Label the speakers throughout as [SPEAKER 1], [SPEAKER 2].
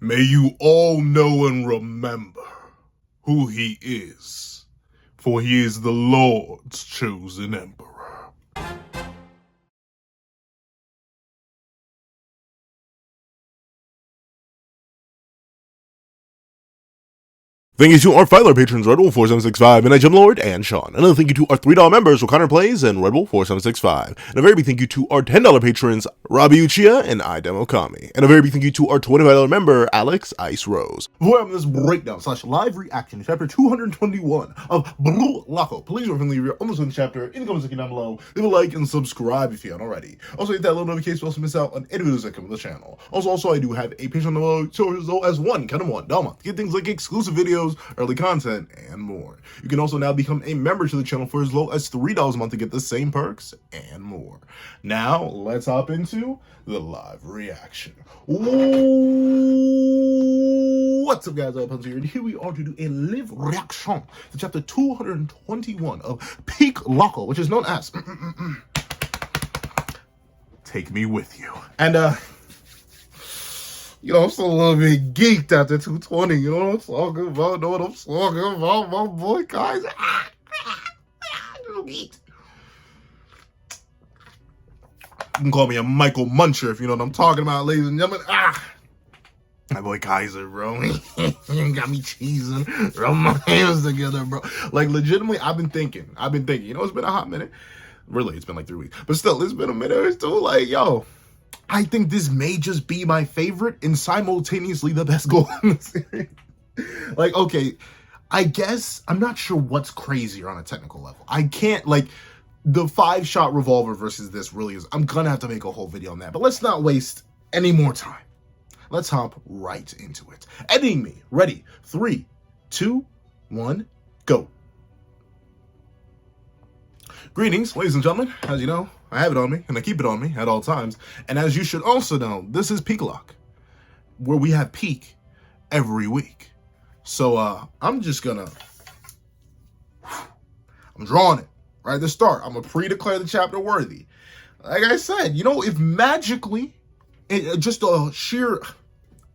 [SPEAKER 1] May you all know and remember who he is, for he is the Lord's chosen emperor. Thank you to our $5 patrons, Red Wolf 4765, Midnight Gem Lord, and Sean. Another thank you to our $3 members, Wakanda Plays and Red Wolf 4765. And a very big thank you to our $10 patrons, Robbie Uchiha and iDemoKami. And a very big thank you to our $25 member, Alex Ice Rose. Before I'm this breakdown / live reaction to chapter 221 of Blue Loco, please remember to leave your almost in the chapter in the comment section down below. Leave a like and subscribe if you haven't already. Also hit that little notification so you don't miss out on any videos that come to the channel. Also, I do have a Patreon below, so as one month to get things like exclusive videos, early content, and more. You can also now become a member to the channel for as low as $3 a month to get the same perks and more. Now, let's hop into the live reaction. Ooh, what's up, guys? I'm here, and here we are to do a live reaction to chapter 221 of Peak Loco, which is known as Take Me With You. And, you know, I'm still a little bit geeked after 220. You know what I'm talking about? Know what I'm talking about, my boy, guys. A little geeked. You can call me a Michael Muncher if you know what I'm talking about, ladies and gentlemen. My boy Kaiser, bro. Got me cheesing. Rub my hands together, bro. Like, legitimately, I've been thinking. You know, it's been a hot minute. Really, it's been like 3 weeks. But still, it's been a minute or two. Like, yo, I think this may just be my favorite and simultaneously the best goal in the series. Like, okay, I guess I'm not sure what's crazier on a technical level. I can't, like, the 5-shot revolver versus this really is, I'm gonna have to make a whole video on that. But let's not waste any more time. Let's hop right into it. Editing me. Ready. 3, 2, 1, go. Greetings, ladies and gentlemen. As you know, I have it on me, and I keep it on me at all times. And as you should also know, this is Peak Lock, where we have Peak every week. So, I'm just gonna... I'm drawing it right at the start. I'm gonna pre-declare the chapter worthy. Like I said, you know, if magically, just a sheer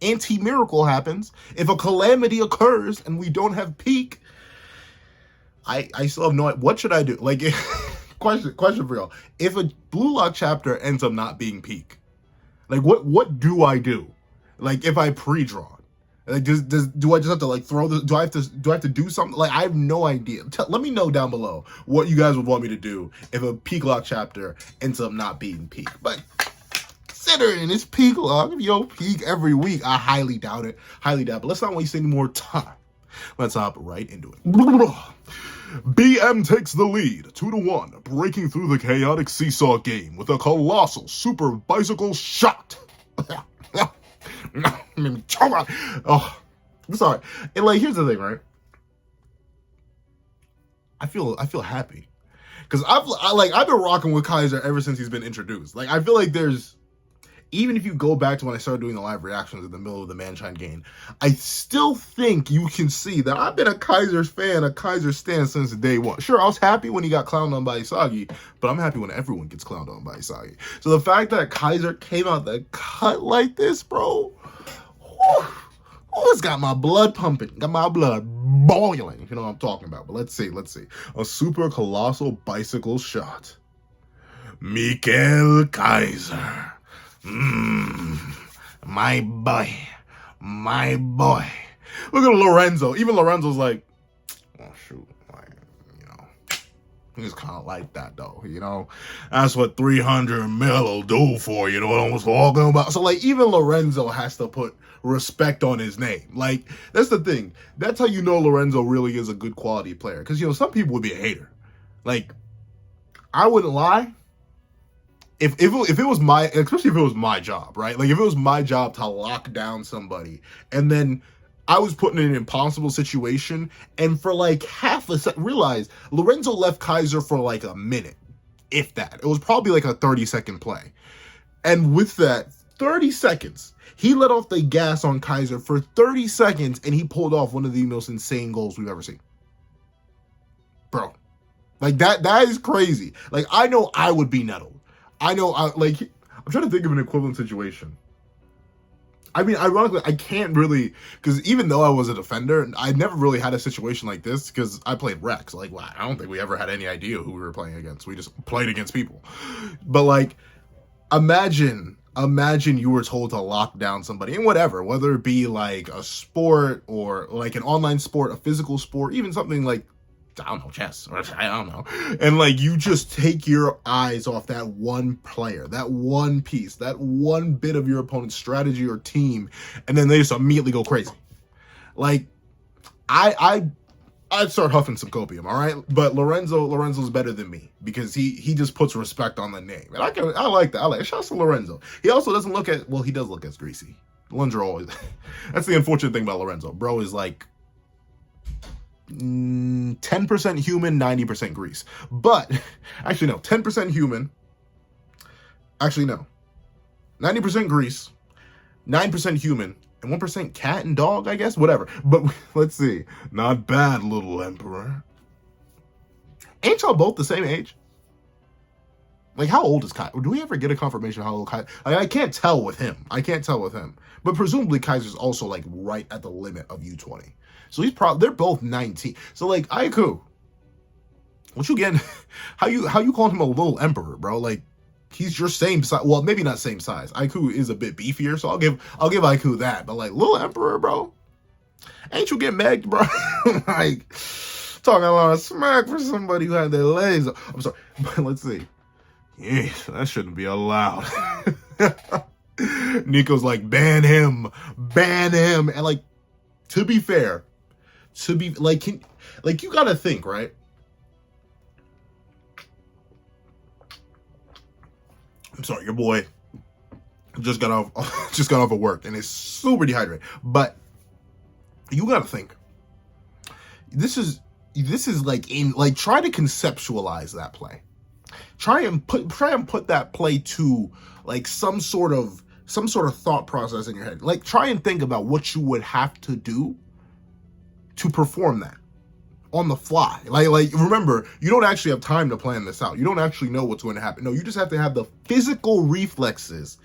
[SPEAKER 1] anti-miracle happens, if a calamity occurs and we don't have Peak, I still have no idea. What should I do? Like, question for y'all. If a Blue Lock chapter ends up not being Peak, like, what do I do? Like, if I pre-draw it? Like, do I just have to, like, throw the... Do I have to do something? Like, I have no idea. Let me know down below what you guys would want me to do if a Peak Lock chapter ends up not being Peak. But considering it's Peak Lock, if you don't Peak every week, I highly doubt it. But let's not waste any more time. Let's hop right into it. BM takes the lead, 2-1, breaking through the chaotic seesaw game with a colossal super bicycle shot. Oh, I'm sorry. And, like, here's the thing, right? I feel happy because I've been rocking with Kaiser ever since he's been introduced. Like, I feel like there's, even if you go back to when I started doing the live reactions in the middle of the Manshine game, I still think you can see that I've been a Kaiser fan, a Kaiser stan since day one. Sure, I was happy when he got clowned on by Isagi, but I'm happy when everyone gets clowned on by Isagi. So the fact that Kaiser came out the cut like this, bro, it's got my blood pumping, got my blood boiling. You know what I'm talking about. But let's see. A super colossal bicycle shot. Mikkel Kaiser. My boy. Look at Lorenzo. Even Lorenzo's like, oh shoot, like, you know, he's kind of like that though. You know, that's what 300 mil will do for you. You know what I'm talking about? So, like, even Lorenzo has to put respect on his name. Like, that's the thing. That's how you know Lorenzo really is a good quality player. Because, you know, some people would be a hater. Like, I wouldn't lie. If it was my, especially if it was my job, right? Like, if it was my job to lock down somebody, and then I was put in an impossible situation, and for like half a second, realize Lorenzo left Kaiser for like a minute, if that. It was probably like a 30-second play. And with that 30 seconds, he let off the gas on Kaiser for 30 seconds, and he pulled off one of the most insane goals we've ever seen. Bro, like, that is crazy. Like, I know I would be nettled. I'm trying to think of an equivalent situation. I mean, ironically, I can't really, because even though I was a defender, I never really had a situation like this because I played Rex. Like, well, I don't think we ever had any idea who we were playing against. We just played against people. But like, imagine you were told to lock down somebody in whatever, whether it be like a sport or like an online sport, a physical sport, even something like, I don't know, chess, or I don't know. And like, you just take your eyes off that one player, that one piece, that one bit of your opponent's strategy or team, and then they just immediately go crazy. Like, I'd start huffing some copium, all right? But Lorenzo's better than me because he just puts respect on the name. And I like that. I like it. Shouts to Lorenzo. He also doesn't look at, well, he does look as greasy. The ones are always, that's the unfortunate thing about Lorenzo. Bro is like 10% human, 90% grease. But, actually no, 10% human. Actually no. 90% grease, 9% human, and 1% cat and dog, I guess? Whatever. But let's see. Not bad, little emperor. Ain't y'all both the same age? Like, how old is Kaiser? Do we ever get a confirmation of how old Kaiser? I can't tell with him. But presumably Kaiser's also, like, right at the limit of U20. So they're both 19. So, like, Aiku, what you getting? How you calling him a little emperor, bro? Like, he's your same size. Well, maybe not same size. Aiku is a bit beefier, so I'll give Aiku that. But like, little emperor, bro, ain't you getting megged, bro? Like, talking a lot of smack for somebody who had their legs. I'm sorry, but let's see. Yeah, that shouldn't be allowed. Nico's like, ban him, and like, to be fair, like, you gotta think, right? I'm sorry, your boy just got off of work and is super dehydrated. But you gotta think. This is like try to conceptualize that play. Try and put that play to like some sort of thought process in your head. Like, try and think about what you would have to do to perform that on the fly. Like remember, you don't actually have time to plan this out. You don't actually know what's going to happen. No, you just have to have the physical reflexes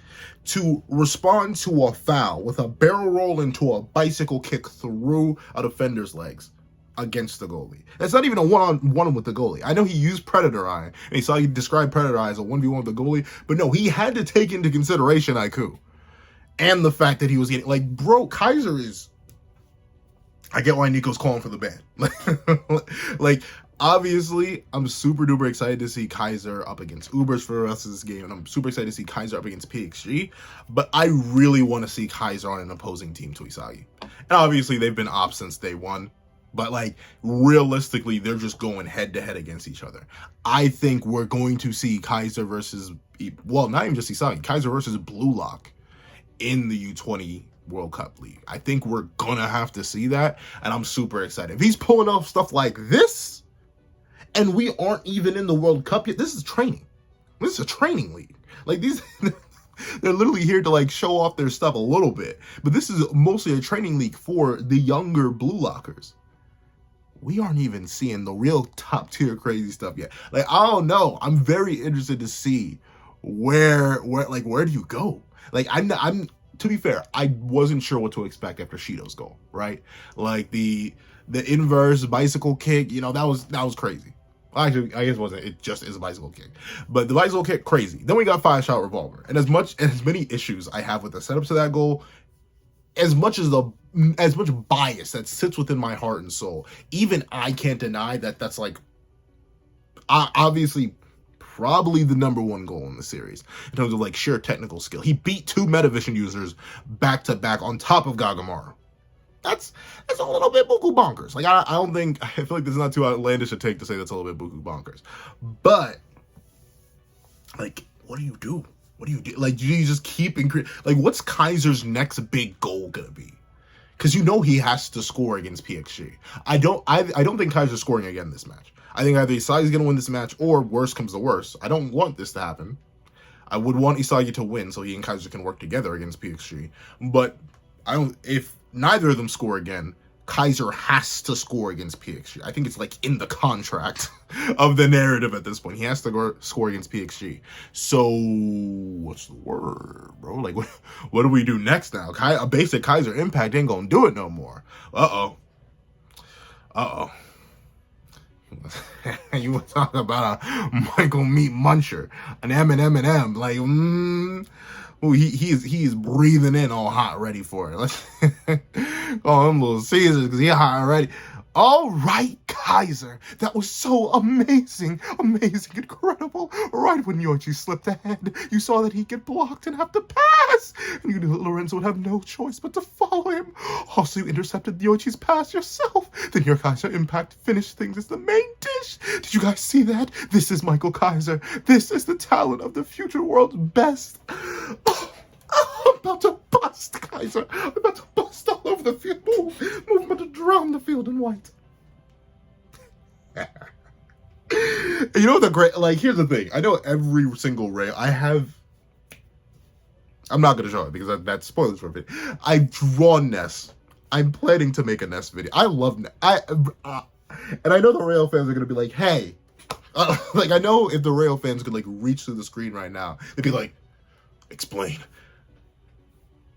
[SPEAKER 1] to respond to a foul with a barrel roll into a bicycle kick through a defender's legs against the goalie. It's not even a one-on-one with the goalie. I know he used Predator Eye, and he saw you describe Predator Eye as a 1v1 with the goalie, but no, he had to take into consideration Aiku. And the fact that he was getting, like, bro, Kaiser is, I get why Nico's calling for the ban. Like, obviously, I'm super duper excited to see Kaiser up against Ubers for the rest of this game, and I'm super excited to see Kaiser up against PXG, but I really want to see Kaiser on an opposing team to Isagi. And obviously, they've been ops since day one, but, like, realistically, they're just going head-to-head against each other. I think we're going to see Kaiser versus, well, not even just Isagi, Kaiser versus Blue Lock in the U20 World Cup League. I think we're gonna have to see that, and I'm super excited. If he's pulling off stuff like this, and we aren't even in the World Cup yet, this is training. This is a training league. Like, these, they're literally here to, like, show off their stuff a little bit, but this is mostly a training league for the younger Blue Lockers. We aren't even seeing the real top tier crazy stuff yet. Like, I don't know. I'm very interested to see where do you go? Like, I'm to be fair, I wasn't sure what to expect after Shido's goal, right? Like, the inverse bicycle kick, you know, that was crazy. Well, actually, I guess it wasn't. It just is a bicycle kick. But the bicycle kick, crazy. Then we got 5-shot revolver. And as many issues I have with the setup to that goal, as much bias that sits within my heart and soul, even I can't deny that that's, like, obviously probably the number one goal in the series in terms of, like, sheer technical skill. He beat 2 Metavision users back to back on top of Gagamaru. That's a little bit buku bonkers. Like, I feel like this is not too outlandish a take to say that's a little bit buku bonkers. But, like, what do you do? What do you do? Like, do you just keep like, what's Kaiser's next big goal gonna be? Because you know he has to score against PXG. I don't think Kaiser's scoring again this match. I think either Isagi's going to win this match, or worst comes to worst. I don't want this to happen. I would want Isagi to win so he and Kaiser can work together against PXG. But if neither of them score again, Kaiser has to score against PXG. I think it's like in the contract of the narrative at this point. He has to score against PXG. So what's the word, bro? Like, what do we do next now? A basic Kaiser impact ain't gonna do it no more. Uh-oh. You were talking about a Michael Meat Muncher, an M&M, like, well, he's breathing in all hot, ready for it. Let's call him Little Caesar because he's hot already. All right, Kaiser, that was so amazing, incredible. Right when Yoichi slipped ahead, you saw that he'd get blocked and have to pass, and you knew that Lorenzo would have no choice but to follow him. Also, you intercepted Yoichi's pass yourself. Then your Kaiser impact finished things as the main dish. Did you guys see that? This is Michael Kaiser. This is the talent of the future world's best. I'm about to bust, Kaiser. I'm about to bust all over the field. Move. I'm about to drown the field in white. You know the great, like, here's the thing. I know every single rail I have. I'm not going to show it because that's spoilers for it. I've drawn Ness. I'm planning to make a Ness video. I love Ness. And I know the rail fans are going to be like, hey. Like, I know if the rail fans could, like, reach through the screen right now, they'd be like, explain.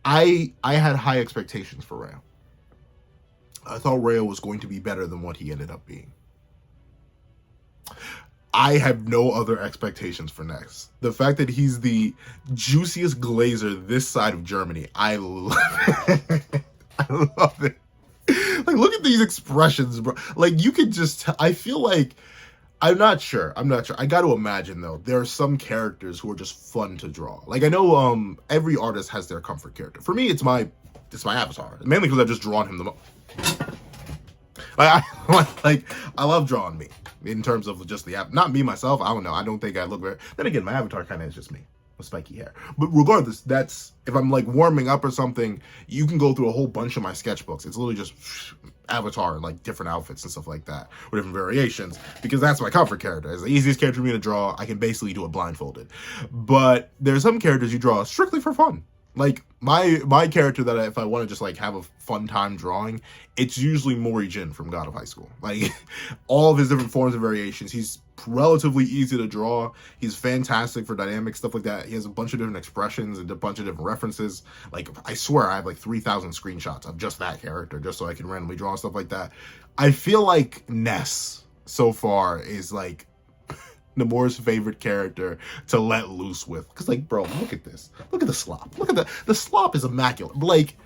[SPEAKER 1] I had high expectations for Rayo. I thought Rayo was going to be better than what he ended up being. I have no other expectations for Ness. The fact that he's the juiciest glazer this side of Germany, I love it. I love it. Like, look at these expressions, bro. Like, you could just, I feel like, I'm not sure. I got to imagine, though, there are some characters who are just fun to draw. Like, I know every artist has their comfort character. For me, it's my avatar. Mainly because I've just drawn him the most. Like, I love drawing me. In terms of just the app. Not me, myself. I don't know. I don't think I look very... Then again, my avatar kind of is just me. With spiky hair. But regardless, that's... If I'm, like, warming up or something, you can go through a whole bunch of my sketchbooks. It's literally just... avatar and like different outfits and stuff like that, or different variations, because that's my comfort character. It's the easiest character for me to draw. I can basically do it blindfolded. But there's some characters you draw strictly for fun. Like my character that if I want to just like have a fun time drawing, it's usually Mori Jin from God of High School. Like all of his different forms and variations. He's relatively easy to draw. He's fantastic for dynamic stuff like that. He has a bunch of different expressions and a bunch of different references. Like I swear I have like 3,000 screenshots of just that character just so I can randomly draw stuff like that. I feel like Ness so far is like Namor's favorite character to let loose with. Because, like, bro, look at this. Look at the slop. Look at the slop is immaculate. Like,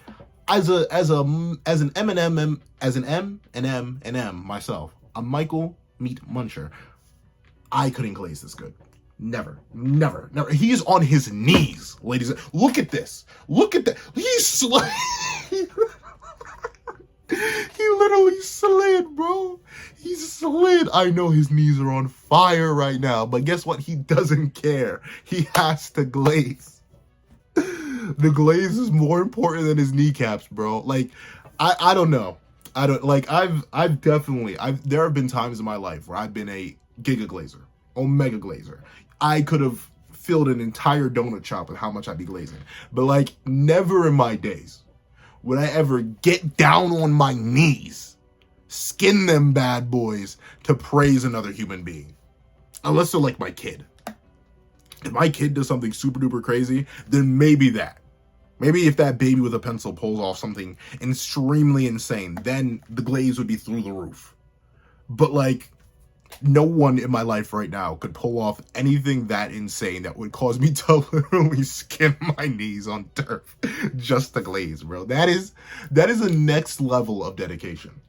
[SPEAKER 1] as an M myself, a Michael Meat Muncher, I couldn't glaze this good. Never. He is on his knees, ladies. Look at this. Look at that. He's he literally slid, bro. He slid. I know his knees are on fire right now, but guess what? He doesn't care. He has to glaze. The glaze is more important than his kneecaps, bro. Like, I don't know. I've definitely, there have been times in my life where I've been a Giga Glazer, Omega Glazer. I could have filled an entire donut shop with how much I'd be glazing. But, like, never in my days would I ever get down on my knees, skin them bad boys, to praise another human being. Unless they're like my kid. If my kid does something super duper crazy, then maybe that. Maybe if that baby with a pencil pulls off something extremely insane, then the glaze would be through the roof. But, like, no one in my life right now could pull off anything that insane that would cause me to literally skin my knees on turf just to glaze, bro. That is a next level of dedication.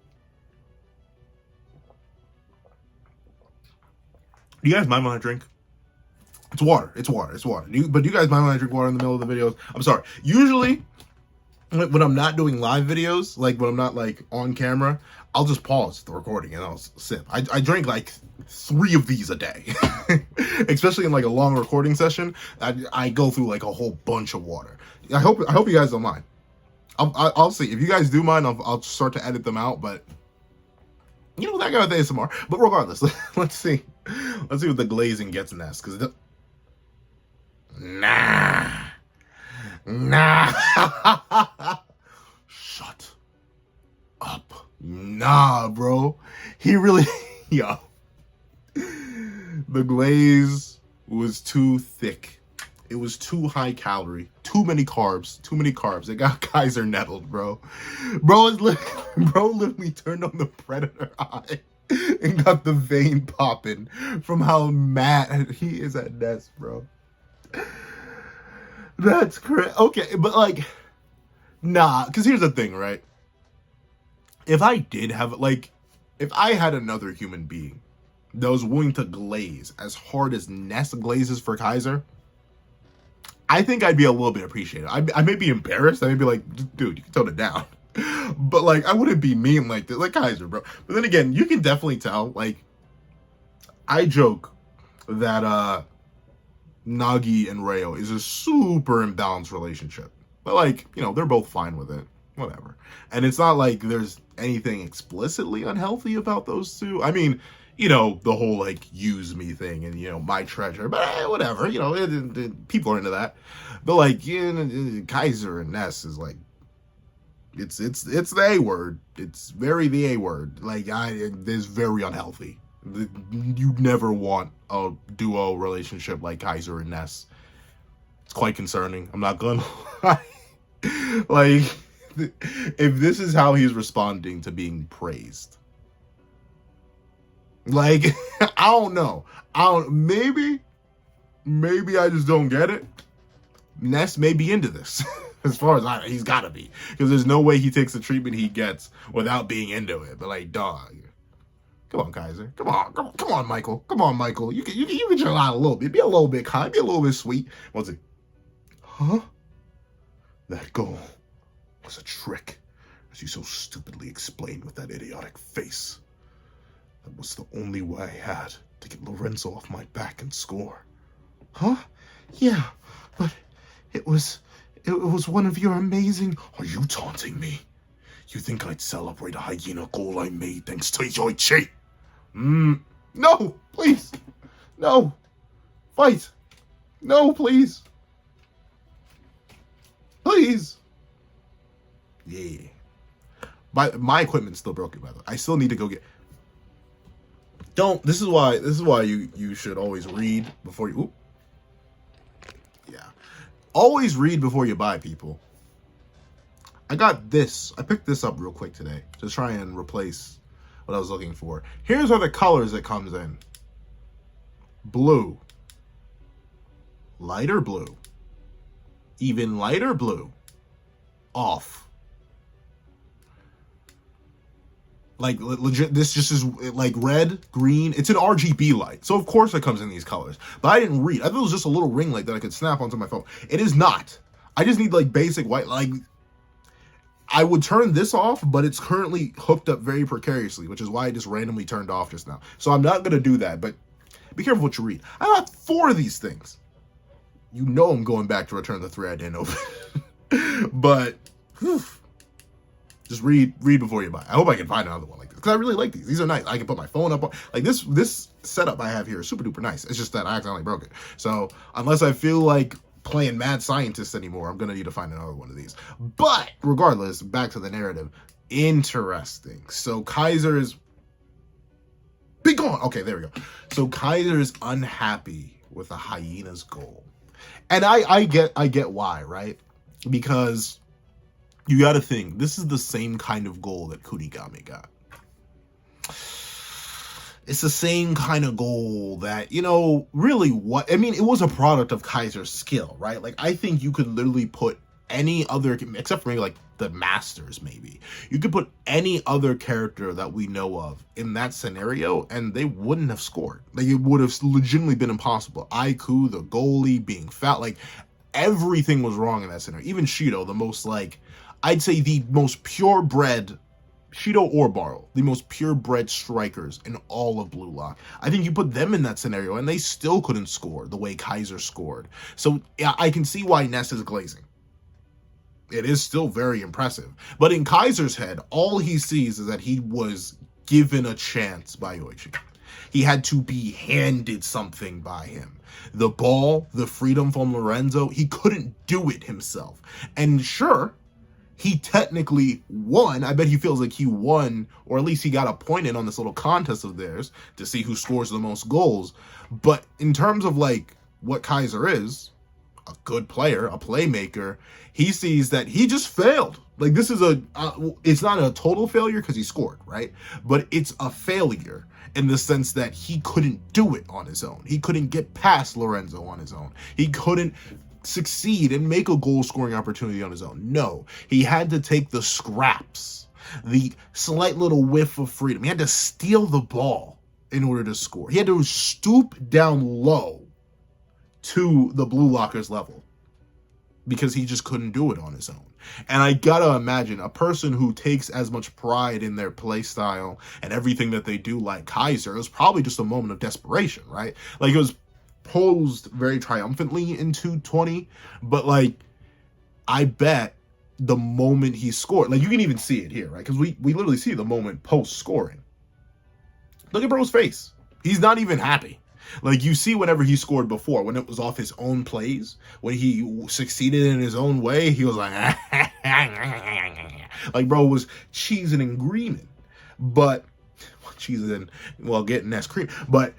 [SPEAKER 1] Do you guys mind when I drink? It's water. But do you guys mind when I drink water in the middle of the videos? I'm sorry. Usually, when I'm not doing live videos, like when I'm not like on camera, I'll just pause the recording and I'll sip. I drink like 3 of these a day, especially in like a long recording session. I go through like a whole bunch of water. I hope you guys don't mind. I'll see if you guys do mind. I'll start to edit them out, but you know that guy with ASMR. But regardless, let's see what the glazing gets in this, because nah. Shut up. Nah, bro. He really, yo. The glaze was too thick. It was too high calorie. Too many carbs. Too many carbs. It got Kaiser nettled, bro. Bro literally turned on the predator eye and got the vein popping from how mad he is at Ness, bro. That's crazy. Okay, but like, nah, because here's the thing, right? If I did have, like, if I had another human being that was willing to glaze as hard as Ness glazes for Kaiser, I think I'd be a little bit appreciated. I may be embarrassed. I may be like, dude, you can tone it down. But, like, I wouldn't be mean like this. Like Kaiser, bro. But then again, you can definitely tell, like, I joke that Nagi and Rayo is a super imbalanced relationship. But, like, you know, they're both fine with it. Whatever. And it's not like there's anything explicitly unhealthy about those two. I mean, you know, the whole, like, use me thing and, you know, my treasure. But whatever. You know, people are into that. But, like, Kaiser and Ness is, like, it's the A word. It's very the A word. Like, it's very unhealthy. You never want a duo relationship like Kaiser and Ness. It's quite concerning. I'm not gonna lie. Like, if this is how he's responding to being praised, like, I don't know. Maybe I just don't get it. Ness may be into this. As far as he's gotta be. Because there's no way he takes the treatment he gets without being into it. But, like, dog. Come on, Kaiser. Come on, Michael. Come on, Michael. You can chill out a little bit. Be a little bit kind. Be a little bit sweet. What's it? Huh? That goal was a trick, as you so stupidly explained with that idiotic face. That was the only way I had to get Lorenzo off my back and score. Huh? Yeah, but it was one of your amazing... Are you taunting me? You think I'd celebrate a hyena goal I made thanks to Yoichi? No, please. No. Fight. No, please. Please. Yeah. My equipment's still broken, by the way. I still need to go get... This is why you should always read before you... Ooh. Yeah. Always read before you buy, people. I got this. I picked this up real quick today to try and replace what I was looking for. Here's are the colors it comes in. Blue. Lighter blue. Even lighter blue. Off. Like, legit, this just is, like, red, green. It's an RGB light. So, of course, it comes in these colors. But I didn't read. I thought it was just a little ring light that I could snap onto my phone. It is not. I just need, like, basic white, like... I would turn this off, but it's currently hooked up very precariously, which is why I just randomly turned off just now. So I'm not going to do that, but be careful what you read. I got 4 of these things. You know I'm going back to return the 3 I didn't open. But, whew, just read before you buy. I hope I can find another one like this, because I really like these. These are nice. I can put my phone up on, like, this setup I have here is super duper nice. It's just that I accidentally broke it. So, unless I feel like playing mad scientist anymore, I'm gonna need to find another one of these. But regardless, back to the narrative. Interesting. So Kaiser's be gone. Okay, there we go. So Kaiser's unhappy with a hyena's goal, and I get why, right? Because you got to think this is the same kind of goal that Kunigami got. It's the same kind of goal that, you know, really what... I mean, it was a product of Kaiser's skill, right? Like, I think you could literally put any other... Except for maybe, like, the Masters, maybe. You could put any other character that we know of in that scenario, and they wouldn't have scored. Like, it would have legitimately been impossible. Aiku, the goalie, being fat, like, everything was wrong in that scenario. Even Shido, the most, like... I'd say the most purebred... Shido or Baro, the most purebred strikers in all of Blue Lock. I think you put them in that scenario and they still couldn't score the way Kaiser scored. So yeah, I can see why Ness is glazing. It is still very impressive. But in Kaiser's head, all he sees is that he was given a chance by Yoichi. He had to be handed something by him. The ball, the freedom from Lorenzo, he couldn't do it himself. And sure, he technically won. I bet he feels like he won, or at least he got a point in on this little contest of theirs to see who scores the most goals. But in terms of like what Kaiser is, a good player, a playmaker, he sees that he just failed. Like this is it's not a total failure because he scored, right? But it's a failure in the sense that he couldn't do it on his own. He couldn't get past Lorenzo on his own. He couldn't succeed and make a goal scoring opportunity on his own. No, he had to take the scraps, the slight little whiff of freedom. He had to steal the ball in order to score. He had to stoop down low to the Blue Lockers level because he just couldn't do it on his own. And I gotta imagine a person who takes as much pride in their play style and everything that they do like Kaiser, it was probably just a moment of desperation, right? Like it was posed very triumphantly in 220, but like I bet the moment he scored, like you can even see it here, right? Because we literally see the moment post scoring. Look at bro's face. He's not even happy. Like you see whenever he scored before, when it was off his own plays, when he succeeded in his own way, he was like like bro was cheesing and greening, but cheesing and well getting that cream. But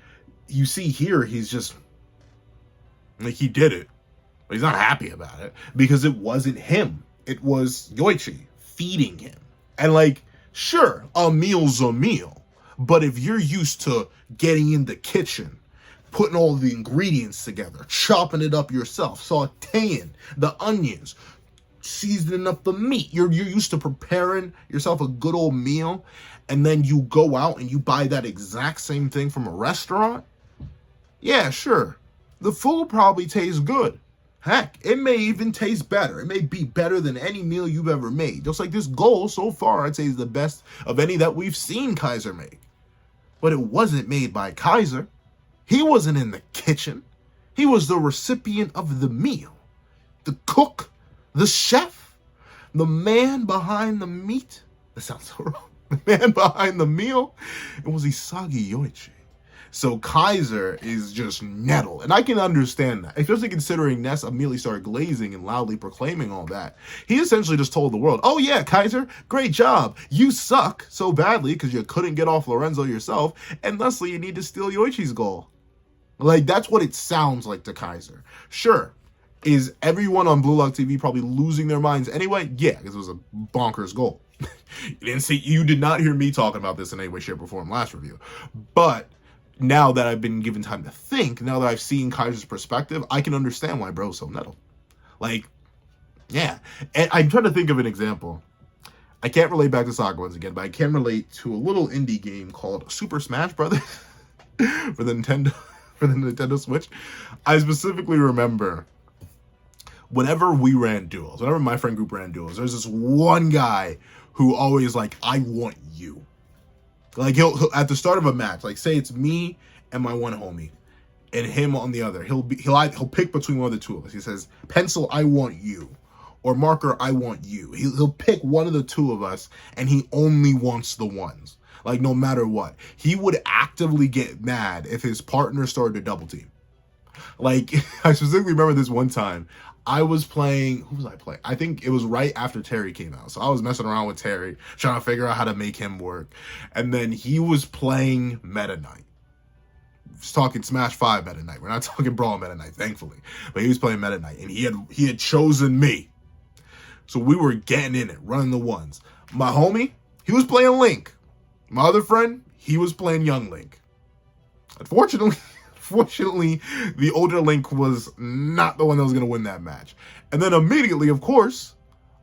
[SPEAKER 1] you see here, he's just like he did it, but he's not happy about it because it wasn't him. It was Yoichi feeding him. And like, sure, a meal's a meal, but if you're used to getting in the kitchen, putting all the ingredients together, chopping it up yourself, sauteing the onions, seasoning up the meat, you're used to preparing yourself a good old meal, and then you go out and you buy that exact same thing from a restaurant, yeah, sure. The food probably tastes good. Heck, it may even taste better. It may be better than any meal you've ever made. Just like this goal so far, I'd say is the best of any that we've seen Kaiser make. But it wasn't made by Kaiser. He wasn't in the kitchen. He was the recipient of the meal. The cook, the chef, the man behind the meat. That sounds so wrong. The man behind the meal. It was Isagi Yoichi. So Kaiser is just nettled. And I can understand that, especially considering Ness immediately started glazing and loudly proclaiming all that. He essentially just told the world, oh yeah, Kaiser, great job. You suck so badly because you couldn't get off Lorenzo yourself, and thusly you need to steal Yoichi's goal. Like, that's what it sounds like to Kaiser. Sure, is everyone on Blue Lock TV probably losing their minds anyway? Yeah, because it was a bonkers goal. You did not hear me talking about this in any way, shape, or form last review. But now that I've been given time to think, now that I've seen Kaiser's perspective, I can understand why bro's so nettled. Like, yeah. And I'm trying to think of an example. I can't relate back to soccer once again, but I can relate to a little indie game called Super Smash Brothers for the Nintendo Switch. I specifically remember whenever we ran duels, whenever my friend group ran duels, there's this one guy who always like, I want you. Like he'll at the start of a match, like say it's me and my one homie, and him on the other. He'll pick between one of the two of us. He says, "Pencil, I want you," or "Marker, I want you." He'll pick one of the two of us, and he only wants the ones. Like no matter what, he would actively get mad if his partner started to double team. Like I specifically remember this one time. I was playing, who was I playing? I think it was right after Terry came out. So I was messing around with Terry, trying to figure out how to make him work. And then he was playing Meta Knight. He's talking Smash 5 Meta Knight. We're not talking Brawl Meta Knight, thankfully. But he was playing Meta Knight, and he had chosen me. So we were getting in it, running the ones. My homie, he was playing Link. My other friend, he was playing Young Link. Fortunately, the older Link was not the one that was going to win that match. And then immediately, of course,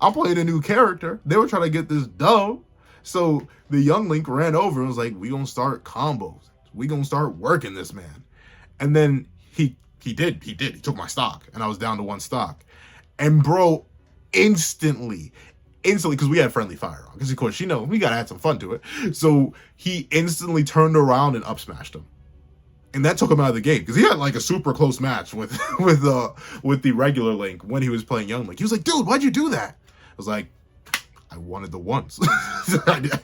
[SPEAKER 1] I'm playing a new character. They were trying to get this dub. So the young Link ran over and was like, we going to start combos. We going to start working this man. And then he did. He took my stock, and I was down to one stock. And bro, instantly, because we had friendly fire on. Because of course, we got to add some fun to it. So he instantly turned around and up smashed him. And that took him out of the game because he had like a super close match with the regular Link when he was playing Young Link. He was like, dude, why'd you do that? I was like, I wanted the ones.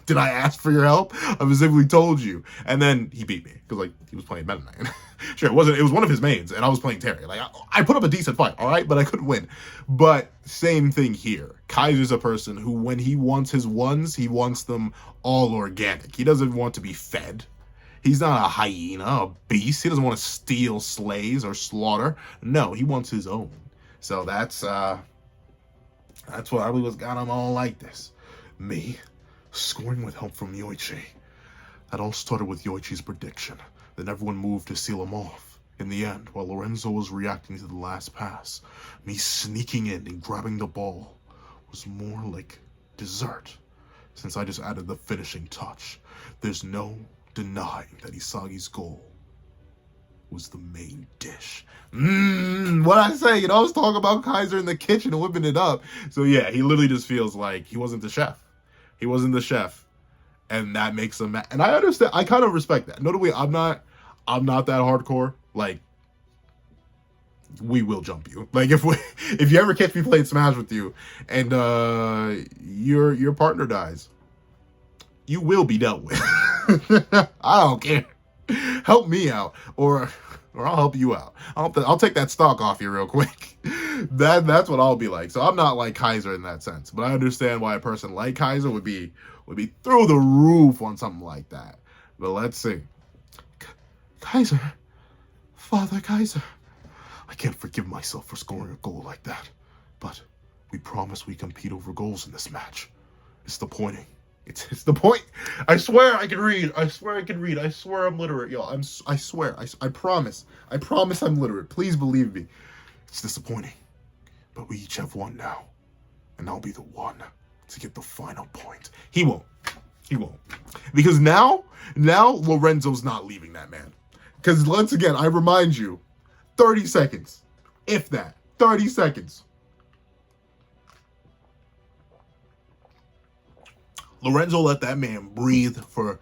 [SPEAKER 1] Did I ask for your help? I specifically told you. And then he beat me because like he was playing Meta Knight. Sure, it was one of his mains, and I was playing Terry. Like I put up a decent fight, all right, but I couldn't win. But same thing here. Kaiser's a person who, when he wants his ones, he wants them all organic. He doesn't want to be fed. He's not a hyena, a beast. He doesn't want to steal slaves or slaughter. No, he wants his own. So that's probably what's got him all like this. Me, scoring with help from Yoichi. That all started with Yoichi's prediction. Then everyone moved to seal him off. In the end, while Lorenzo was reacting to the last pass, me sneaking in and grabbing the ball was more like dessert. Since I just added the finishing touch, there's no denying that Isagi's goal was the main dish. What I say, I was talking about Kaiser in the kitchen and whipping it up. So yeah, he literally just feels like he wasn't the chef. He wasn't the chef. And that makes him mad. And I understand, I kind of respect that. Notably, I'm not that hardcore. Like, we will jump you. Like, if you ever catch me playing Smash with you and your partner dies, you will be dealt with. I don't care. Help me out, or I'll help you out. I'll take that stock off you real quick. That's what I'll be like. So I'm not like Kaiser in that sense, but I understand why a person like Kaiser would be through the roof on something like that. But let's see. Kaiser, Father Kaiser, I can't forgive myself for scoring a goal like that, but we promise we compete over goals in this match. It's the pointing. It's the point. I swear I can read. I swear I can read. I swear I'm literate, y'all. I swear. I promise. I promise I'm literate. Please believe me. It's disappointing, but we each have one now, and I'll be the one to get the final point. He won't. He won't. Because now Lorenzo's not leaving that man. Because once again, I remind you, 30 seconds. If that. 30 seconds. Lorenzo let that man breathe for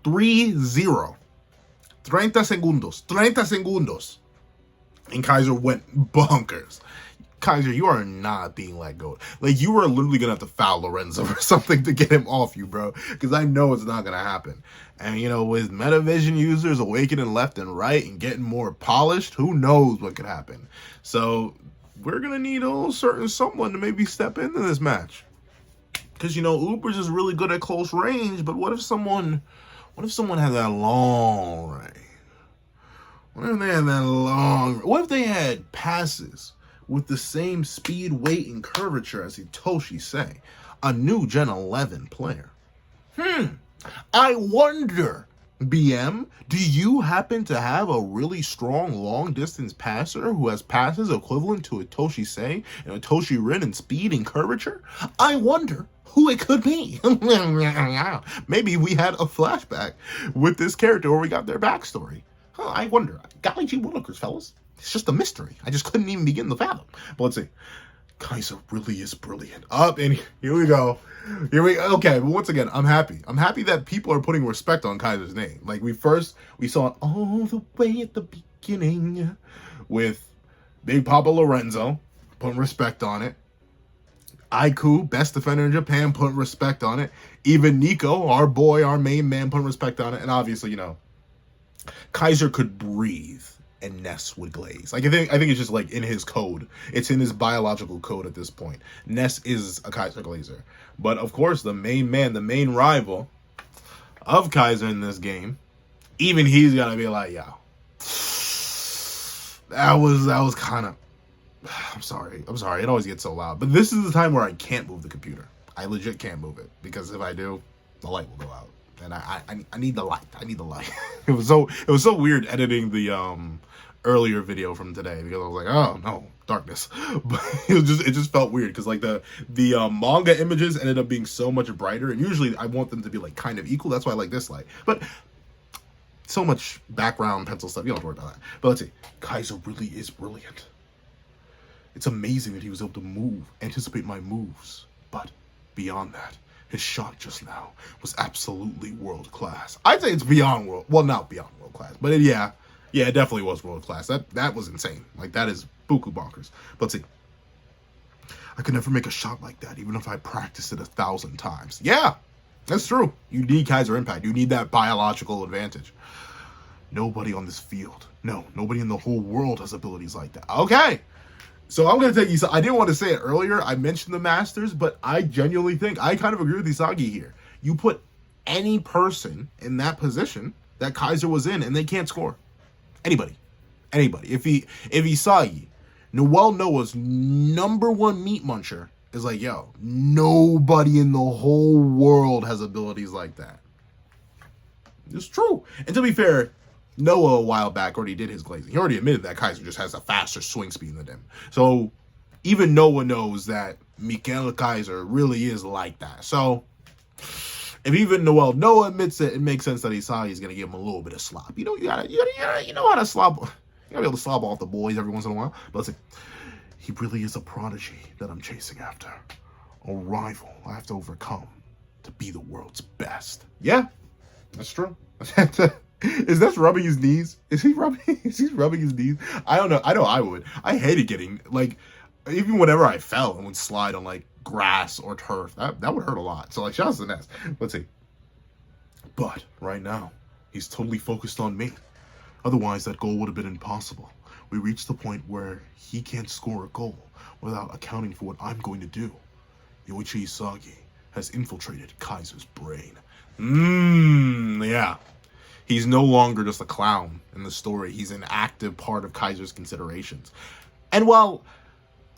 [SPEAKER 1] 3-0. 30 segundos. 30 segundos. And Kaiser went bonkers. Kaiser, you are not being let go. Like, you are literally going to have to foul Lorenzo or something to get him off you, bro. Because I know it's not going to happen. And, with Metavision users awakening left and right and getting more polished, who knows what could happen. So, we're going to need a certain someone to maybe step into this match. Because, Ubers is really good at close range, but what if someone had that long range? What if they had passes with the same speed, weight, and curvature as Hitoshi Sei, a new Gen 11 player? I wonder, BM, do you happen to have a really strong long-distance passer who has passes equivalent to Hitoshi Sei and Hitoshi Rin in speed and curvature? I wonder who it could be. Maybe we had a flashback with this character where we got their backstory. I wonder. Golly gee willikers, fellas. It's just a mystery. I just couldn't even begin to fathom. But let's see. Kaiser really is brilliant. And here we go. Okay, but once again, I'm happy. I'm happy that people are putting respect on Kaiser's name. Like, we saw it all the way at the beginning with Big Papa Lorenzo putting respect on it. Aiku, best defender in Japan, putting respect on it. Even Nico, our boy, our main man, putting respect on it. And obviously, Kaiser could breathe and Ness would glaze. Like, I think it's just like in his code. It's in his biological code at this point. Ness is a Kaiser glazer. But of course, the main man, the main rival of Kaiser in this game, even he's gotta be like, yo, that was kind of, I'm sorry. It always gets so loud. But this is the time where I can't move the computer. I legit can't move it. Because if I do, the light will go out. And I need the light. It was so weird editing the earlier video from today because I was like, oh no, darkness. But it just felt weird because like the manga images ended up being so much brighter, and usually I want them to be like kind of equal. That's why I like this light. But so much background pencil stuff. You don't have to worry about that. But let's see. Kaiser really is brilliant. It's amazing that he was able to anticipate my moves. But beyond that, his shot just now was absolutely world class. I'd say it's beyond not beyond world class, but it definitely was world class. That was insane. Like, that is buku bonkers. But let's see. I could never make a shot like that, even if I practiced it 1,000 times. Yeah, that's true. You need Kaiser Impact. You need that biological advantage. Nobody on this field, no, nobody in the whole world has abilities like that. Okay, so I'm going to take Isagi. I didn't want to say it earlier. I mentioned the Masters, but I genuinely think, I kind of agree with Isagi here. You put any person in that position that Kaiser was in, and they can't score. Anybody. If Isagi, Noel Noah's #1 meat muncher, is like, yo, nobody in the whole world has abilities like that. It's true. And to be fair, Noah a while back already did his glazing. He already admitted that Kaiser just has a faster swing speed than him. So even Noah knows that Mikael Kaiser really is like that. So if even Noah admits it, it makes sense that Isagi's gonna give him a little bit of slop. You know, you know how to slop. You gotta be able to slob off the boys every once in a while. But listen, he really is a prodigy that I'm chasing after. A rival I have to overcome to be the world's best. Yeah, that's true. Is that rubbing his knees? Is he rubbing his knees? I don't know. I know I would. I hated getting, like, even whenever I fell and would slide on, like, grass or turf, that would hurt a lot. So, like, shout out to the Nets. Let's see. But right now, he's totally focused on me. Otherwise, that goal would have been impossible. We reached the point where he can't score a goal without accounting for what I'm going to do. Yoichi Isagi has infiltrated Kaiser's brain. Yeah. He's no longer just a clown in the story. He's an active part of Kaiser's considerations. And while,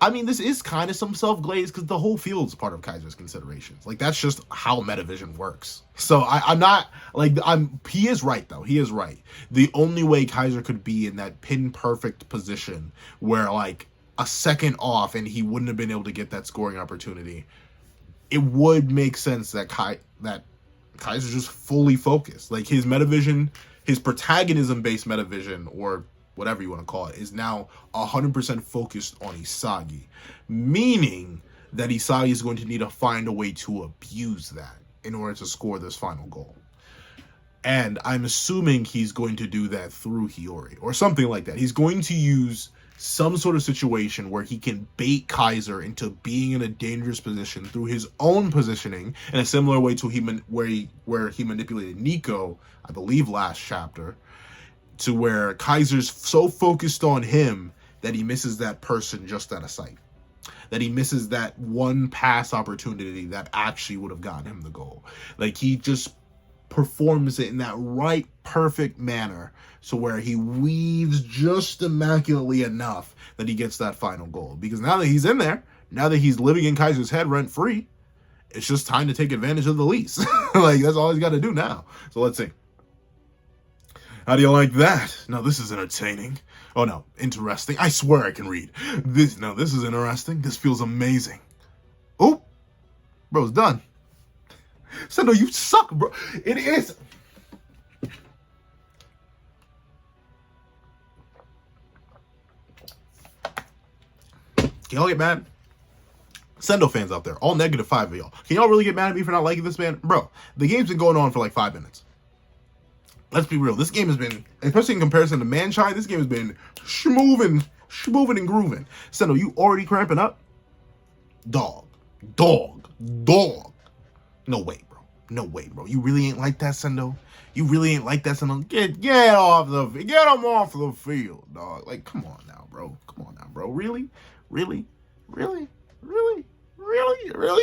[SPEAKER 1] I mean, this is kind of some self-glaze because the whole field's part of Kaiser's considerations. Like, that's just how Metavision works. So I'm not, like, he is right, though. He is right. The only way Kaiser could be in that pin-perfect position where, like, a second off and he wouldn't have been able to get that scoring opportunity, it would make sense that Kaiser's just fully focused. Like, his Metavision, his protagonism-based Metavision, or whatever you want to call it, is now 100% focused on Isagi. Meaning that Isagi is going to need to find a way to abuse that in order to score this final goal. And I'm assuming he's going to do that through Hiyori, or something like that. He's going to use some sort of situation where he can bait Kaiser into being in a dangerous position through his own positioning in a similar way to where he manipulated Nico, I believe last chapter, to where Kaiser's so focused on him that he misses that person just out of sight. That he misses that one pass opportunity that actually would have gotten him the goal. Like, he just performs it in that right, perfect manner, so where he weaves just immaculately enough that he gets that final goal. Because now that he's in there, now that he's living in Kaiser's head rent-free, it's just time to take advantage of the lease. Like, that's all he's got to do now. So let's see. How do you like that? Now, this is entertaining. Oh, no, interesting. I swear I can read. This is interesting. This feels amazing. Oh, bro's done. Sendo, you suck, bro. It is. Can y'all get mad? Sendo fans out there, all -5 of y'all. Can y'all really get mad at me for not liking this, man? Bro, the game's been going on for like 5 minutes. Let's be real. This game has been, especially in comparison to Manchai, this game has been schmoving and grooving. Sendo, you already cramping up? Dog. No way, bro. No way, bro. You really ain't like that, Sendo? You really ain't like that, Sendo? Get him off the field, dog. Like, come on now, bro. Really, Sendo? Really,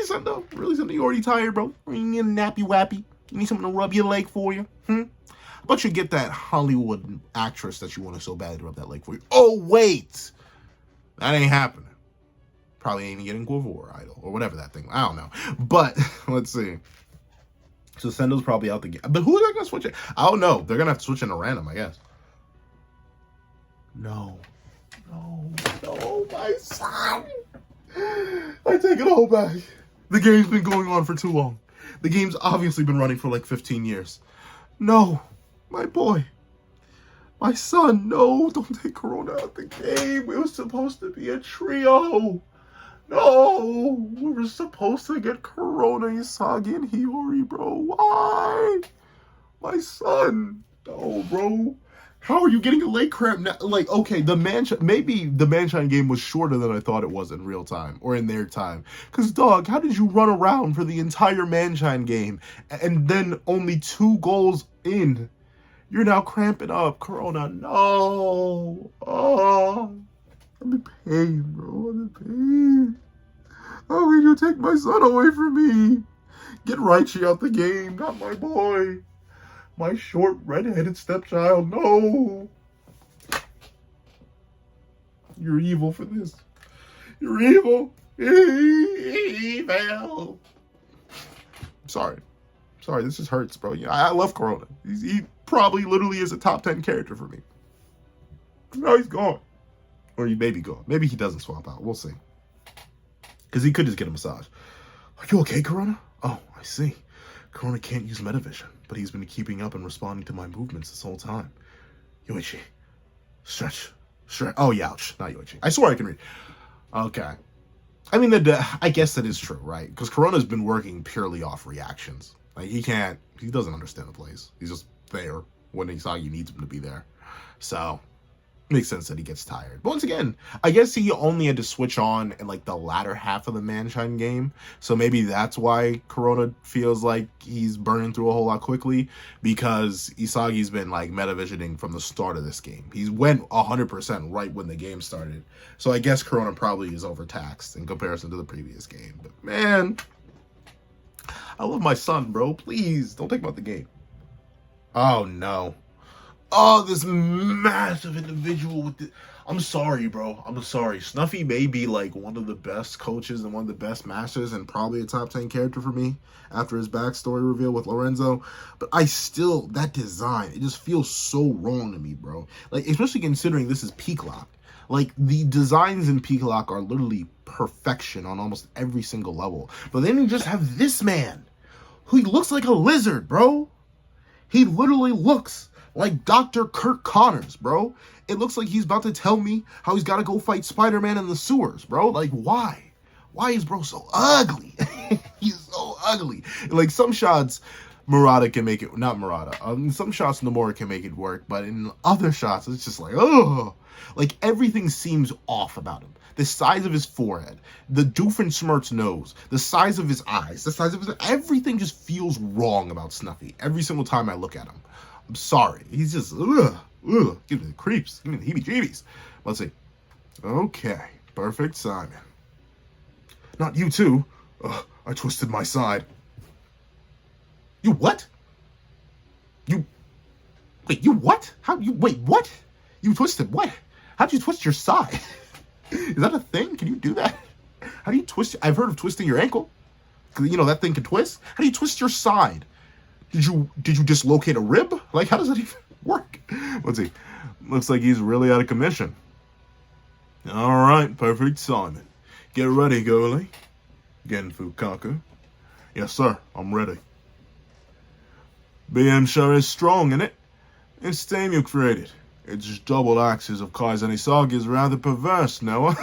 [SPEAKER 1] Sendo? You already tired, bro? You need a nappy wappy? You need something to rub your leg for you? How about you get that Hollywood actress that you want to so badly to rub that leg for you? Oh, wait! That ain't happening. Probably ain't getting Quivore Idol or whatever that thing. I don't know. But, let's see. So Sendo's probably out the game. But who are they going to switch it? I don't know. They're going to have to switch into random, I guess. No, my son. I take it all back. The game's been going on for too long. The game's obviously been running for like 15 years. No, my boy. My son, no, don't take Corona out the game. It was supposed to be a trio. No, we were supposed to get Corona, Isagi, and Hiyori, bro. Why? My son. No, bro. How are you getting a leg cramp now? Like, okay, maybe the Manshine game was shorter than I thought it was in real time, or in their time. Because, dog, how did you run around for the entire Manshine game, and then only 2 goals in, you're now cramping up? Corona, no. Oh, I'm in pain, bro. I'm in pain. How will you take my son away from me? Get Raichi out the game, not my boy. My short, red-headed stepchild, no. You're evil for this. You're evil. Evil. Sorry, this just hurts, bro. Yeah, I love Corona. He probably literally is a top 10 character for me. Now he's gone. Or he may be gone. Maybe he doesn't swap out. We'll see. Because he could just get a massage. Are you okay, Corona? Oh, I see. Corona can't use metavision, but he's been keeping up and responding to my movements this whole time. Yoichi, stretch. Oh, youch, not Yoichi. I swear I can read. Okay. I mean, I guess that is true, right? Because Corona's been working purely off reactions. Like, he doesn't understand the plays. He's just there when Isagi needs him to be there. So, makes sense that he gets tired. But once again, I guess he only had to switch on in like the latter half of the Manshine game. So maybe that's why Corona feels like he's burning through a whole lot quickly, because Isagi's been like metavisioning from the start of this game. He went 100% right when the game started. So I guess Corona probably is overtaxed in comparison to the previous game. But man, I love my son, bro. Please don't take him out the game. Oh no. Oh, this massive individual with the... I'm sorry, bro. I'm sorry. Snuffy may be like one of the best coaches and one of the best masters and probably a top 10 character for me after his backstory reveal with Lorenzo. But that design, it just feels so wrong to me, bro. Like, especially considering this is Peak Lock. Like, the designs in Peak Lock are literally perfection on almost every single level. But then you just have this man who looks like a lizard, bro. He literally looks like Dr. Kirk Connors, bro. It looks like he's about to tell me how he's got to go fight Spider-Man in the sewers, bro. Like, why? Why is bro so ugly? He's so ugly. Like, some shots, Murata can make it... Not Murata. Some shots, Nomura can make it work. But in other shots, it's just like, oh. Like, everything seems off about him. The size of his forehead, the Doofenshmirtz nose, the size of his eyes, the size of his... Everything just feels wrong about Snuffy every single time I look at him. I'm sorry. He's just, give me the creeps. Give me the heebie-jeebies. Let's see. Okay. Perfect Simon. Not you too. I twisted my side. You what? Wait, you what? Wait, what? You twisted what? How'd you twist your side? Is that a thing? Can you do that? How do you twist? I've heard of twisting your ankle. You know, that thing can twist. How do you twist your side? Did you dislocate a rib? Like, how does that even work? Let's see. Looks like he's really out of commission. All right, perfect Simon. Get ready, goalie. Genfu Kaku. Yes, sir. I'm ready. BM sure is strong, innit? It's team you created. Its double axis of Kaizen Isagi is rather perverse, Noah.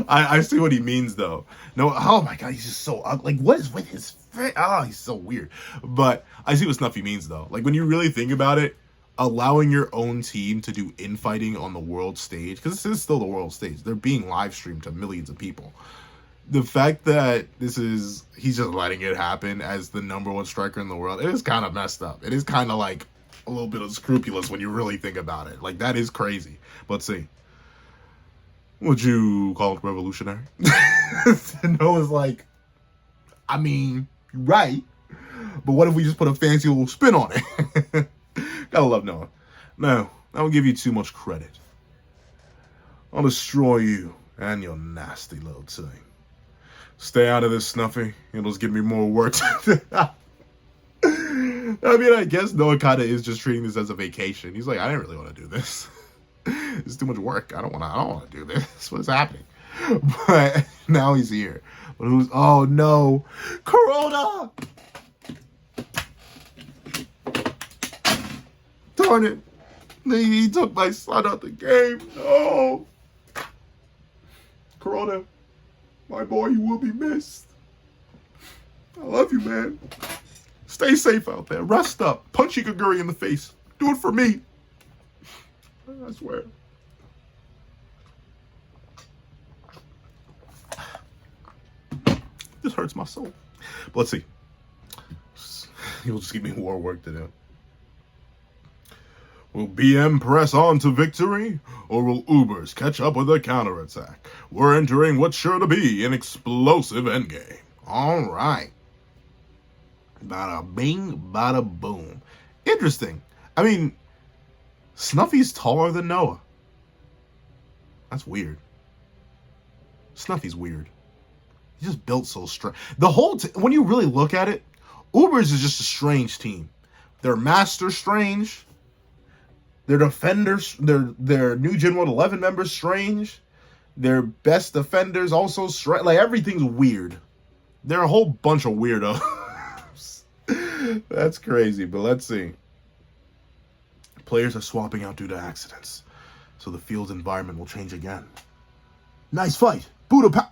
[SPEAKER 1] I see what he means, though. No, oh my god, he's just so ugly. Like, what is with his face? Oh, he's so weird. But I see what Snuffy means, though. Like, when you really think about it, allowing your own team to do infighting on the world stage, because this is still the world stage. They're being live streamed to millions of people. The fact that he's just letting it happen as the #1 striker in the world, it is kind of messed up. It is kind of like a little bit unscrupulous when you really think about it. Like, that is crazy. Let's see. Would you call it revolutionary? Noah's like, I mean, you're right. But what if we just put a fancy little spin on it? Gotta love Noah. No, I won't give you too much credit. I'll destroy you and your nasty little team. Stay out of this, Snuffy. It'll just give me more work. I mean, I guess Noah kind of is just treating this as a vacation. He's like, I didn't really want to do this. It's too much work. I don't want to do this. What's happening? But now he's here. But oh no, Corona! Darn it. He took my son out the game. No. Corona, my boy, you will be missed. I love you, man. Stay safe out there. Rest up. Punch Ikaguri in the face. Do it for me. I swear. This hurts my soul. But let's see. He'll just give me more work to do. Will BM press on to victory, or will Ubers catch up with a counterattack? We're entering what's sure to be an explosive endgame. All right. Bada bing, bada boom. Interesting. I mean, Snuffy's taller than Noah. That's weird. Snuffy's weird. He's just built so strange. The whole when you really look at it, Ubers is just a strange team. They're Master Strange. Their defenders, their new Gen 111 members strange. Their best defenders also strange. Like, everything's weird. They're a whole bunch of weirdos. That's crazy, but let's see. Players are swapping out due to accidents, so the field's environment will change again. Nice fight. Buddha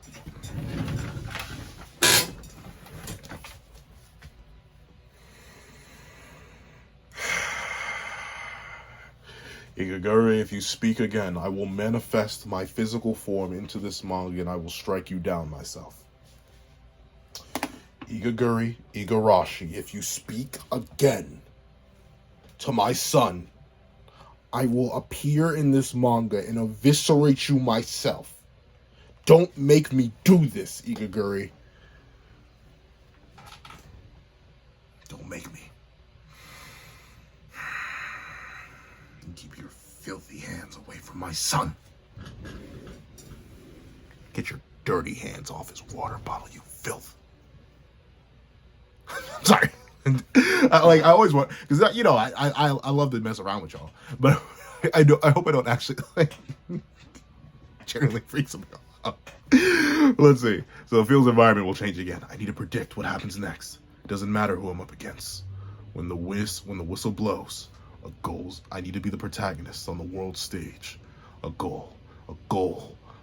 [SPEAKER 1] Igaguri, if you speak again, I will manifest my physical form into this manga and I will strike you down myself. Igaguri, Igarashi, if you speak again to my son, I will appear in this manga and eviscerate you myself. Don't make me do this, Igaguri. Don't make me. Keep your filthy hands away from my son. Get your dirty hands off his water bottle, you filth. Sorry. I always want, because you know I love to mess around with y'all, but I hope I don't actually like generally freak some out. Let's see. So the field's environment will change again. I need to predict what happens next. It doesn't matter who I'm up against. When the whistle blows, a goal. I need to be the protagonist on the world stage. A goal.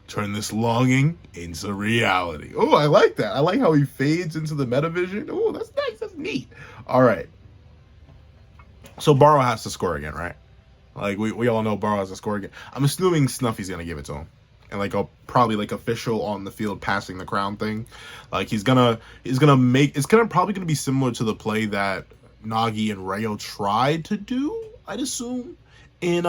[SPEAKER 1] Turn this longing into reality. Oh, I like that. I like how he fades into the metavision. Oh, that's nice. That's neat. All right. So Barrow has to score again, right? Like, we all know Barrow has to score again. I'm assuming Snuffy's going to give it to him. And like a probably like official on the field passing the crown thing. Like he's gonna make, it's probably gonna be similar to the play that Nagi and Rayo tried to do, I'd assume, in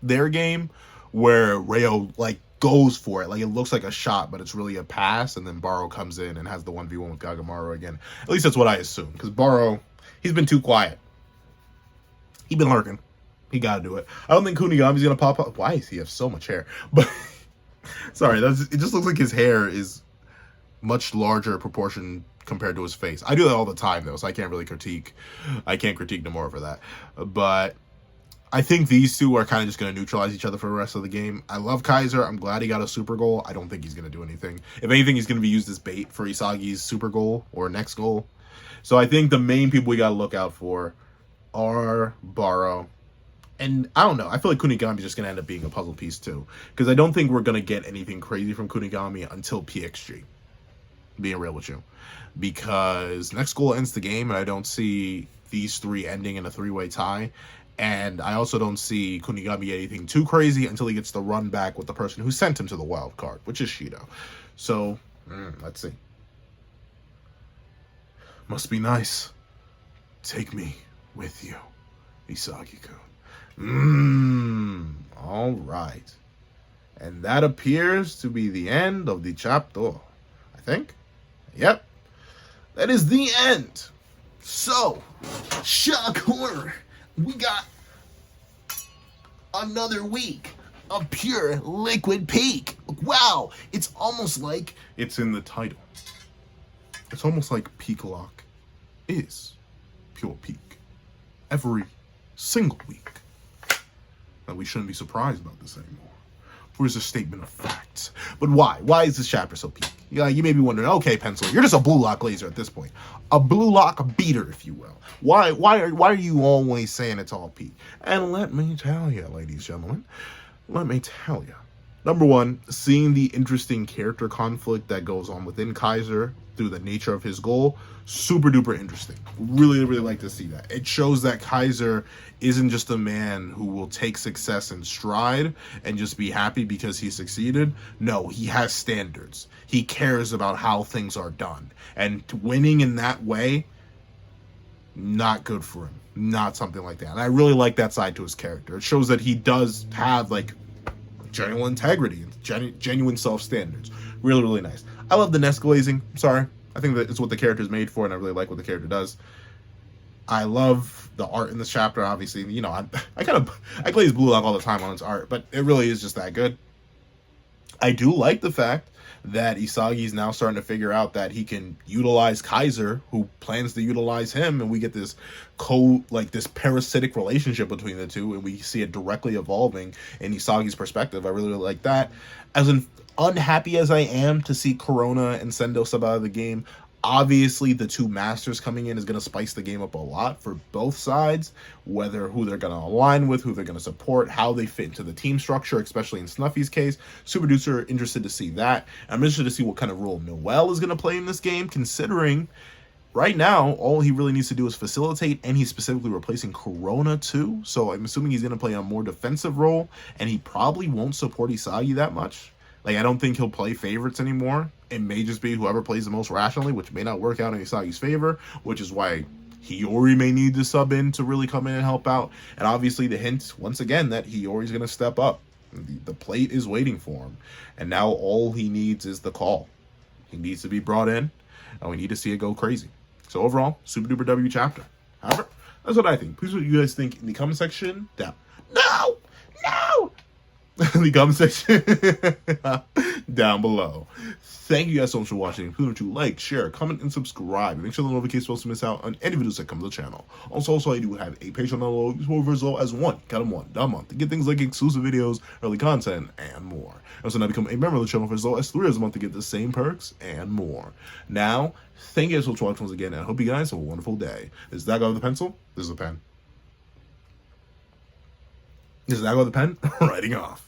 [SPEAKER 1] their game, where Rayo like goes for it. Like, it looks like a shot, but it's really a pass, and then Barrow comes in and has the 1v1 with Gagamaru again. At least that's what I assume, because Barrow, he's been too quiet. He's been lurking. He gotta do it. I don't think Kunigami's gonna pop up. Why does he have so much hair? But sorry, it just looks like his hair is much larger proportion compared to his face. I do that all the time though, so I can't really critique. I can't critique Nomura for that. But I think these two are kind of just going to neutralize each other for the rest of the game. I love Kaiser. I'm glad he got a super goal. I don't think he's going to do anything. If anything, he's going to be used as bait for Isagi's super goal or next goal. So I think the main people we got to look out for are Barrow. And I don't know. I feel like Kunigami is just going to end up being a puzzle piece too. Because I don't think we're going to get anything crazy from Kunigami until PXG. Being real with you. Because next goal ends the game, and I don't see these three ending in a three-way tie. And I also don't see Kunigami anything too crazy until he gets the run back with the person who sent him to the wild card, which is Shido. So, let's see. Must be nice. Take me with you, Isagi-kun. All right. And that appears to be the end of the chapter, I think. Yep. That is the end. So, shock horror. We got another week of pure liquid peak. Wow, it's almost like it's in the title. It's almost like Peak Lock is pure peak every single week. Now, we shouldn't be surprised about this anymore. Here's a statement of facts. But why? Why is this chapter so peak? Yeah, you may be wondering, okay, Pencil, you're just a blue lock laser at this point. A blue lock beater, if you will. Why are you always saying it's all peak? And let me tell you, ladies and gentlemen, let me tell you. Number one, seeing the interesting character conflict that goes on within Kaiser through the nature of his goal. Super duper interesting. Really, really like to see that. It shows that Kaiser isn't just a man who will take success in stride and just be happy because he succeeded. No, he has standards. He cares about how things are done. And winning in that way, not good for him. Not something like that. And I really like that side to his character. It shows that he does have like genuine integrity and genuine self-standards. Really, really nice. I love the nest glazing. Sorry. I think that it's what the character is made for, and I really like what the character does. I love the art in this chapter, obviously. You know, I glaze blue lock all the time on its art, but it really is just that good. I do like the fact that Isagi is now starting to figure out that he can utilize Kaiser, who plans to utilize him, and we get this this parasitic relationship between the two, and we see it directly evolving in Isagi's perspective. I really, really like that. As unhappy as I am to see Corona and Sendo sub out of the game, obviously the two masters coming in is going to spice the game up a lot for both sides, whether who they're going to align with, who they're going to support, how they fit into the team structure, especially in Snuffy's case. Super duper interested to see that. I'm interested to see what kind of role Noel is going to play in this game, considering right now all he really needs to do is facilitate, and he's specifically replacing Corona too. So I'm assuming he's going to play a more defensive role, and he probably won't support Isagi that much. Like, I don't think he'll play favorites anymore. It may just be whoever plays the most rationally, which may not work out in Isagi's favor, which is why Hiyori may need to sub in to really come in and help out. And obviously the hint, once again, that Hiyori's going to step up. The plate is waiting for him. And now all he needs is the call. He needs to be brought in, and we need to see it go crazy. So overall, super duper W chapter. However, that's what I think. Please what you guys think in the comment section down. No! In the comment section down below. Thank you guys so much for watching. Please don't you like, share, comment, and subscribe. Make sure the notification bells to miss out on any videos that come to the channel. Also, I do have a Patreon download as well as one a month to get things like exclusive videos, early content, and more. Also, now become a member of the channel for as low as $3 a month to get the same perks and more. Now, thank you guys so much for watching once again, and I hope you guys have a wonderful day. This is that guy with the pencil. This is a pen. This is that guy with the pen. Writing off.